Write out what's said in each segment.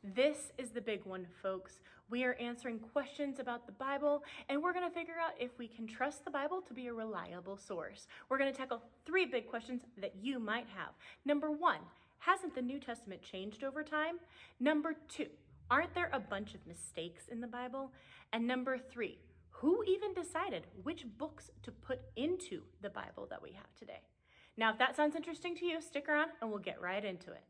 This is the big one, folks. We are answering questions about the Bible, and we're going to figure out if we can trust the Bible to be a reliable source. We're going to tackle 3 big questions that you might have. Number 1, hasn't the New Testament changed over time? Number 2, aren't there a bunch of mistakes in the Bible? And number 3, who even decided which books to put into the Bible that we have today? Now, if that sounds interesting to you, stick around and we'll get right into it.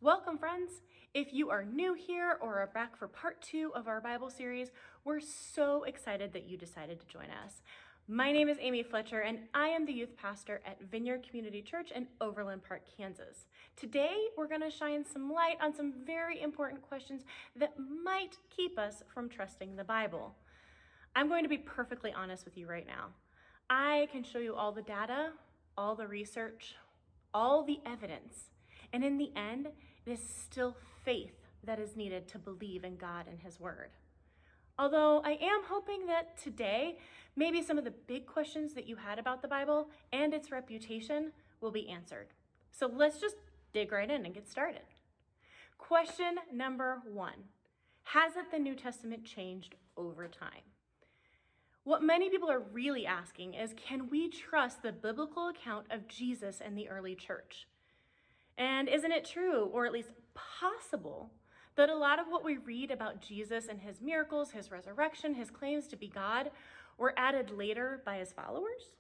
Welcome, friends. If you are new here or are back for part 2 of our Bible series, we're so excited that you decided to join us. My name is Amy Fletcher, and I am the youth pastor at Vineyard Community Church in Overland Park, Kansas. Today, we're going to shine some light on some very important questions that might keep us from trusting the Bible. I'm going to be perfectly honest with you right now. I can show you all the data, all the research, all the evidence. And in the end, it is still faith that is needed to believe in God and His Word. Although I am hoping that today, maybe some of the big questions that you had about the Bible and its reputation will be answered. So let's just dig right in and get started. Question number 1, hasn't the New Testament changed over time? What many people are really asking is, can we trust the biblical account of Jesus and the early church? And isn't it true, or at least possible, that a lot of what we read about Jesus and his miracles, his resurrection, his claims to be God, were added later by his followers?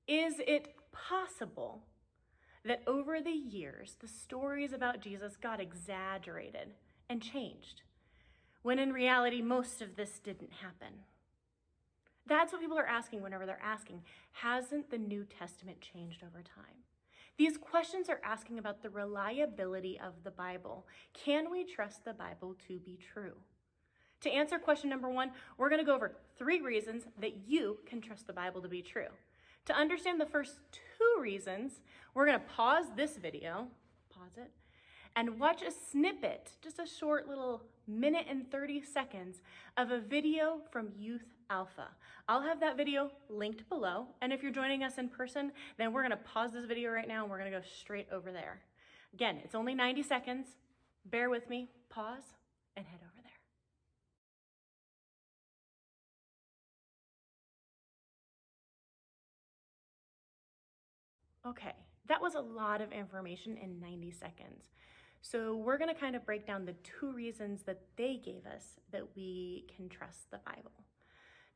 Is it possible that over the years, the stories about Jesus got exaggerated and changed, when in reality, most of this didn't happen? That's what people are asking whenever they're asking, hasn't the New Testament changed over time? These questions are asking about the reliability of the Bible. Can we trust the Bible to be true? To answer question number 1, we're going to go over 3 reasons that you can trust the Bible to be true. To understand the first 2 reasons, we're going to pause this video, pause it, and watch a snippet, just a short little minute and 30 seconds of a video from Youth Alpha. I'll have that video linked below, and if you're joining us in person, then we're gonna pause this video right now and we're gonna go straight over there. Again, it's only 90 seconds. Bear with me, pause, and head over there. Okay, that was a lot of information in 90 seconds. So we're going to kind of break down the 2 reasons that they gave us that we can trust the Bible.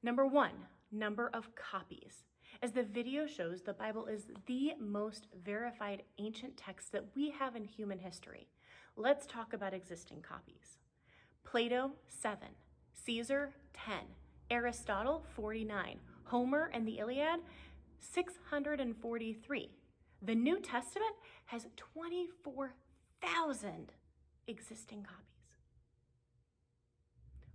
Number 1, number of copies. As the video shows, the Bible is the most verified ancient text that we have in human history. Let's talk about existing copies. Plato, 7. Caesar, 10. Aristotle, 49. Homer and the Iliad, 643. The New Testament has 24,000 existing copies.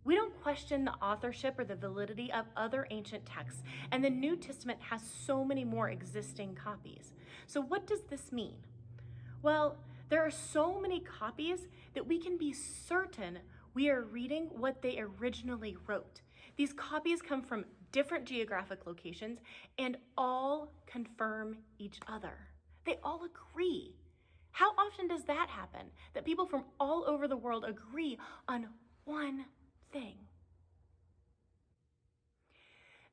We don't question the authorship or the validity of other ancient texts, and the New Testament has so many more existing copies. So what does this mean? Well, there are so many copies that we can be certain we are reading what they originally wrote. These copies come from different geographic locations and all confirm each other. They all agree. How often does that happen? That people from all over the world agree on one thing.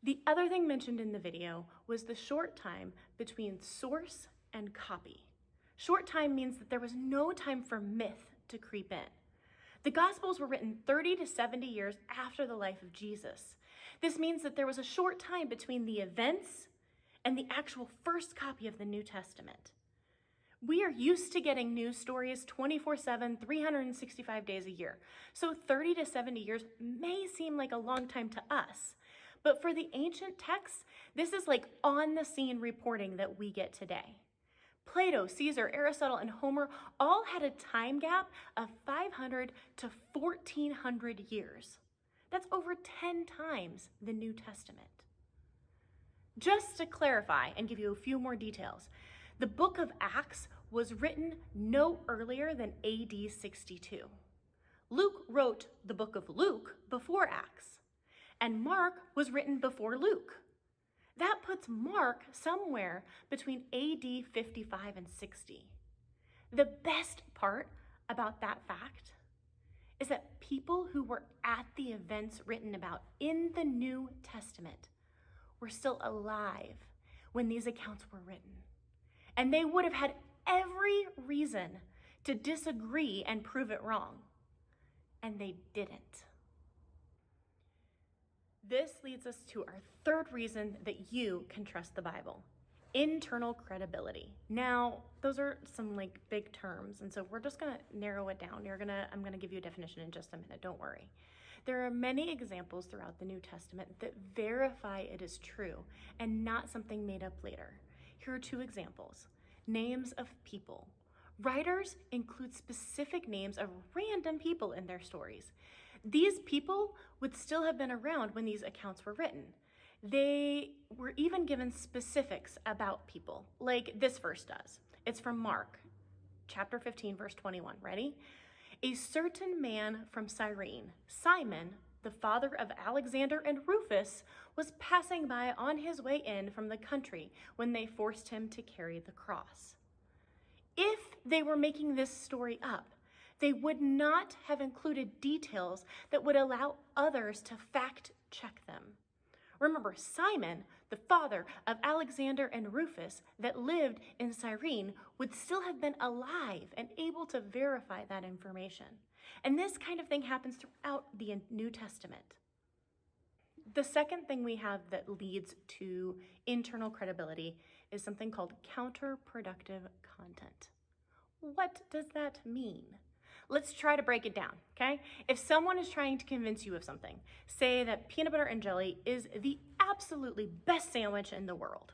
The other thing mentioned in the video was the short time between source and copy. Short time means that there was no time for myth to creep in. The Gospels were written 30 to 70 years after the life of Jesus. This means that there was a short time between the events and the actual first copy of the New Testament. We are used to getting news stories 24/7, 365 days a year. So 30 to 70 years may seem like a long time to us. But for the ancient texts, this is like on-the-scene reporting that we get today. Plato, Caesar, Aristotle, and Homer all had a time gap of 500 to 1,400 years. That's over 10 times the New Testament. Just to clarify and give you a few more details, the book of Acts was written no earlier than AD 62. Luke wrote the book of Luke before Acts, and Mark was written before Luke. That puts Mark somewhere between AD 55 and 60. The best part about that fact is that people who were at the events written about in the New Testament were still alive when these accounts were written. And they would have had every reason to disagree and prove it wrong. And they didn't. This leads us to our third reason that you can trust the Bible: internal credibility. Now, those are some big terms, and so we're just gonna narrow it down. I'm gonna give you a definition in just a minute, don't worry. There are many examples throughout the New Testament that verify it is true and not something made up later. Here are two examples: names of people. Writers include specific names of random people in their stories. These people would still have been around when these accounts were written. They were even given specifics about people, like this verse does. It's from Mark, chapter 15, verse 21. Ready? A certain man from Cyrene, Simon, the father of Alexander and Rufus, was passing by on his way in from the country when they forced him to carry the cross. If they were making this story up, they would not have included details that would allow others to fact check them. Remember, Simon, the father of Alexander and Rufus, that lived in Cyrene, would still have been alive and able to verify that information. And this kind of thing happens throughout the New Testament. The second thing we have that leads to internal credibility is something called counterproductive content. What does that mean? Let's try to break it down, okay? If someone is trying to convince you of something, say that peanut butter and jelly is the absolutely best sandwich in the world,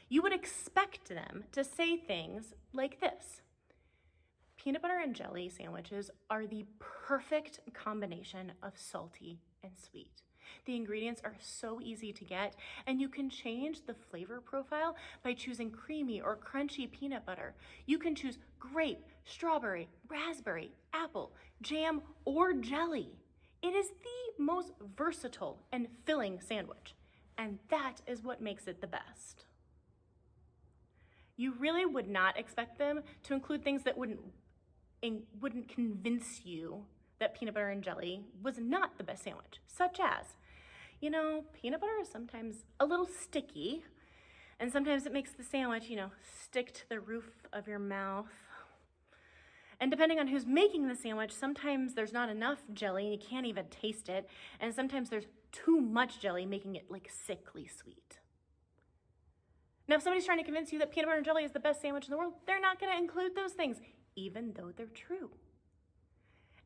you would expect them to say things like this: peanut butter and jelly sandwiches are the perfect combination of salty and sweet. The ingredients are so easy to get, and you can change the flavor profile by choosing creamy or crunchy peanut butter. You can choose grape, strawberry, raspberry, apple, jam, or jelly. It is the most versatile and filling sandwich, and that is what makes it the best. You really would not expect them to include things that wouldn't convince you that peanut butter and jelly was not the best sandwich, such as, peanut butter is sometimes a little sticky, and sometimes it makes the sandwich, stick to the roof of your mouth. And depending on who's making the sandwich, sometimes there's not enough jelly and you can't even taste it, and sometimes there's too much jelly, making it sickly sweet. Now, if somebody's trying to convince you that peanut butter and jelly is the best sandwich in the world, they're not going to include those things, even though they're true.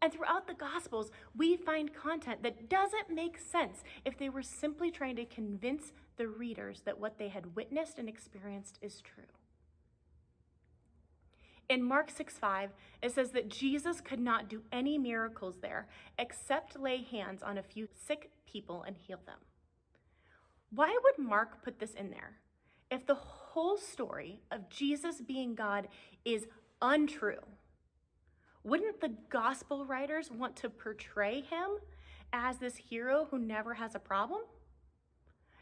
And throughout the Gospels, we find content that doesn't make sense if they were simply trying to convince the readers that what they had witnessed and experienced is true. In Mark 6:5, it says that Jesus could not do any miracles there except lay hands on a few sick people and heal them. Why would Mark put this in there if the whole story of Jesus being God is untrue? Wouldn't the gospel writers want to portray him as this hero who never has a problem?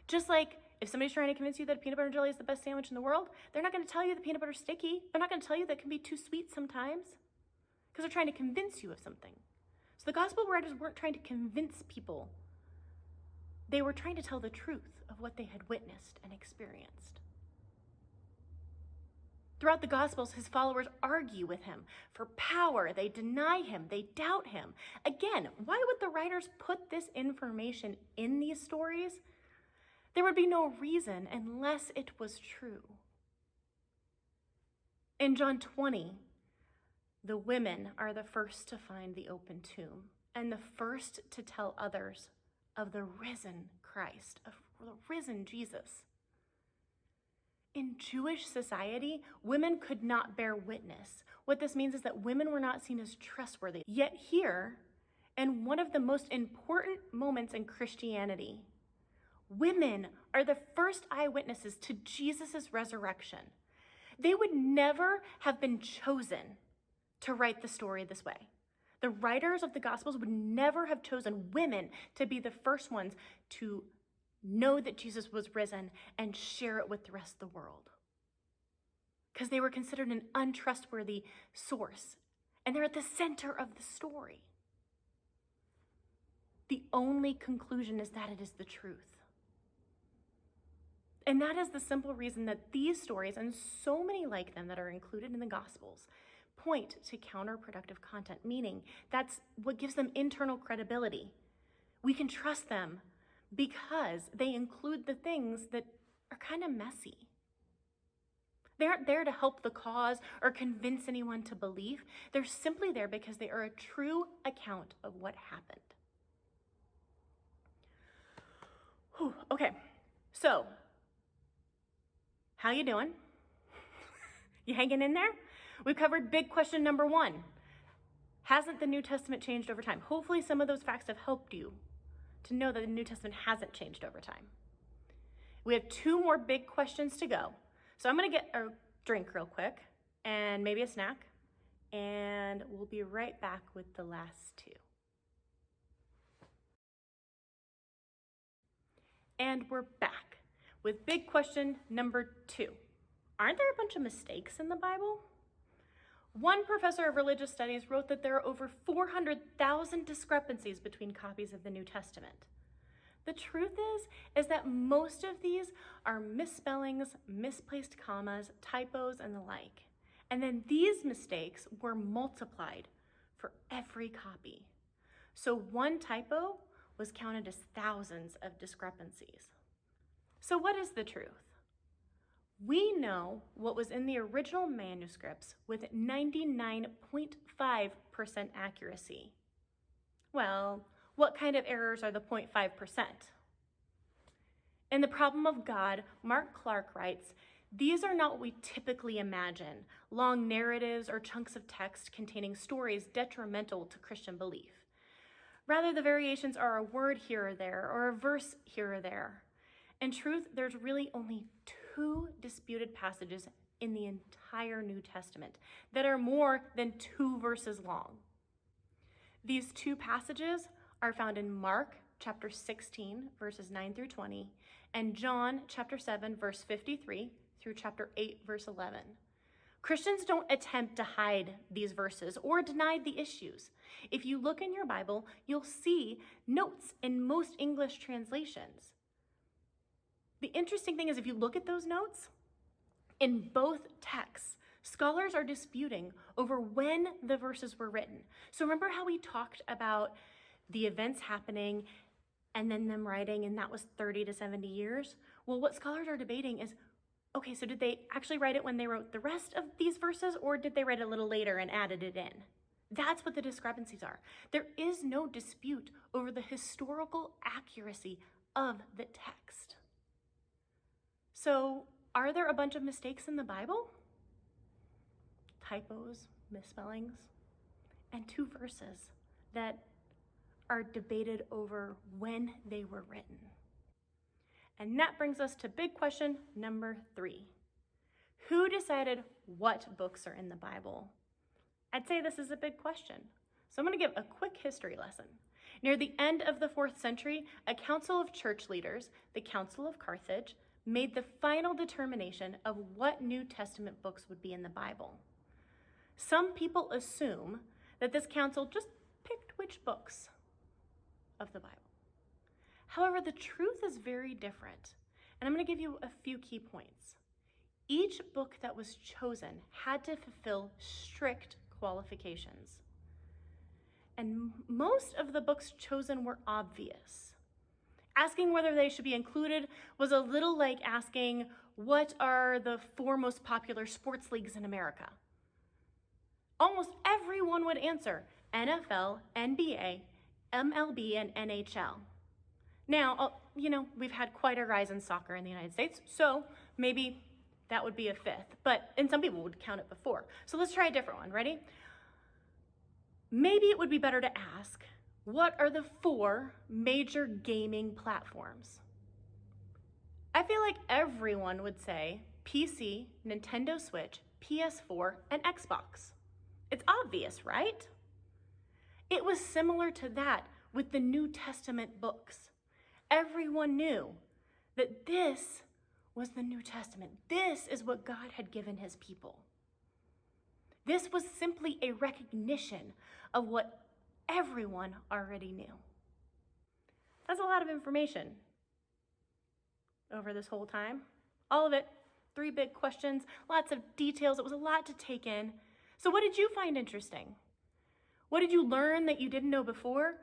Just like if somebody's trying to convince you that peanut butter and jelly is the best sandwich in the world, they're not going to tell you that peanut butter is sticky. They're not going to tell you that it can be too sweet sometimes, because they're trying to convince you of something. So the gospel writers weren't trying to convince people. They were trying to tell the truth of what they had witnessed and experienced. Throughout the Gospels, his followers argue with him for power. They deny him. They doubt him. Again, why would the writers put this information in these stories? There would be no reason unless it was true. In John 20, the women are the first to find the open tomb and the first to tell others of the risen Christ, of the risen Jesus. In Jewish society, women could not bear witness. What this means is that women were not seen as trustworthy. Yet here, in one of the most important moments in Christianity, women are the first eyewitnesses to Jesus' resurrection. They would never have been chosen to write the story this way. The writers of the Gospels would never have chosen women to be the first ones to know that Jesus was risen, and share it with the rest of the world. Because they were considered an untrustworthy source, and they're at the center of the story. The only conclusion is that it is the truth. And that is the simple reason that these stories, and so many like them that are included in the Gospels, point to counterproductive content, meaning that's what gives them internal credibility. We can trust them because they include the things that are kind of messy. They aren't there to help the cause or convince anyone to believe. They're simply there because they are a true account of what happened. Whew, okay, so how you doing? You hanging in there? We covered big question number 1. Hasn't the New Testament changed over time? Hopefully some of those facts have helped you to know that the New Testament hasn't changed over time. We have 2 more big questions to go. So I'm going to get a drink real quick and maybe a snack, and we'll be right back with the last 2. And we're back with big question number 2. Aren't there a bunch of mistakes in the Bible? One professor of religious studies wrote that there are over 400,000 discrepancies between copies of the New Testament. The truth is that most of these are misspellings, misplaced commas, typos, and the like. And then these mistakes were multiplied for every copy. So one typo was counted as thousands of discrepancies. So what is the truth? We know what was in the original manuscripts with 99.5% accuracy. Well, what kind of errors are the 0.5%? In The Problem of God, Mark Clark writes, "These are not what we typically imagine, long narratives or chunks of text containing stories detrimental to Christian belief. Rather, the variations are a word here or there, or a verse here or there. In truth, there's really only 2 disputed passages in the entire New Testament that are more than 2 verses long. These 2 passages are found in Mark chapter 16, verses 9 through 20, and John chapter 7, verse 53 through chapter 8, verse 11. Christians don't attempt to hide these verses or deny the issues. If you look in your Bible, you'll see notes in most English translations. The interesting thing is, if you look at those notes, in both texts, scholars are disputing over when the verses were written. So remember how we talked about the events happening and then them writing, and that was 30 to 70 years? Well, what scholars are debating is, okay, so did they actually write it when they wrote the rest of these verses, or did they write it a little later and added it in? That's what the discrepancies are. There is no dispute over the historical accuracy of the text. So, are there a bunch of mistakes in the Bible? Typos, misspellings, and 2 verses that are debated over when they were written. And that brings us to big question number 3. Who decided what books are in the Bible? I'd say this is a big question. So I'm going to give a quick history lesson. Near the end of the 4th century, a council of church leaders, the Council of Carthage, made the final determination of what New Testament books would be in the Bible. Some people assume that this council just picked which books of the Bible. However, the truth is very different, and I'm going to give you a few key points. Each book that was chosen had to fulfill strict qualifications. And most of the books chosen were obvious. Asking whether they should be included was a little like asking, what are the 4 most popular sports leagues in America? Almost everyone would answer NFL, NBA, MLB, and NHL. Now, we've had quite a rise in soccer in the United States, so maybe that would be a 5th, and some people would count it before. So let's try a different one. Ready? Maybe it would be better to ask, what are the 4 major gaming platforms? I feel like everyone would say PC, Nintendo Switch, PS4, and Xbox. It's obvious, right? It was similar to that with the New Testament books. Everyone knew that this was the New Testament. This is what God had given his people. This was simply a recognition of what everyone already knew. That's a lot of information over this whole time. All of it, 3 big questions, lots of details. It was a lot to take in. So what did you find interesting? What did you learn that you didn't know before?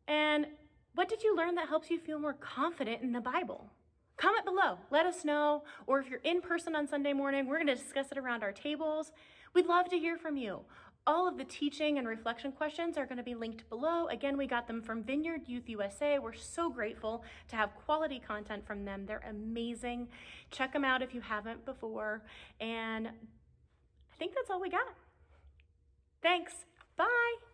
And what did you learn that helps you feel more confident in the Bible? Comment below, let us know. Or if you're in person on Sunday morning, we're gonna discuss it around our tables. We'd love to hear from you. All of the teaching and reflection questions are gonna be linked below. Again, we got them from Vineyard Youth USA. We're so grateful to have quality content from them. They're amazing. Check them out if you haven't before. And I think that's all we got. Thanks, bye.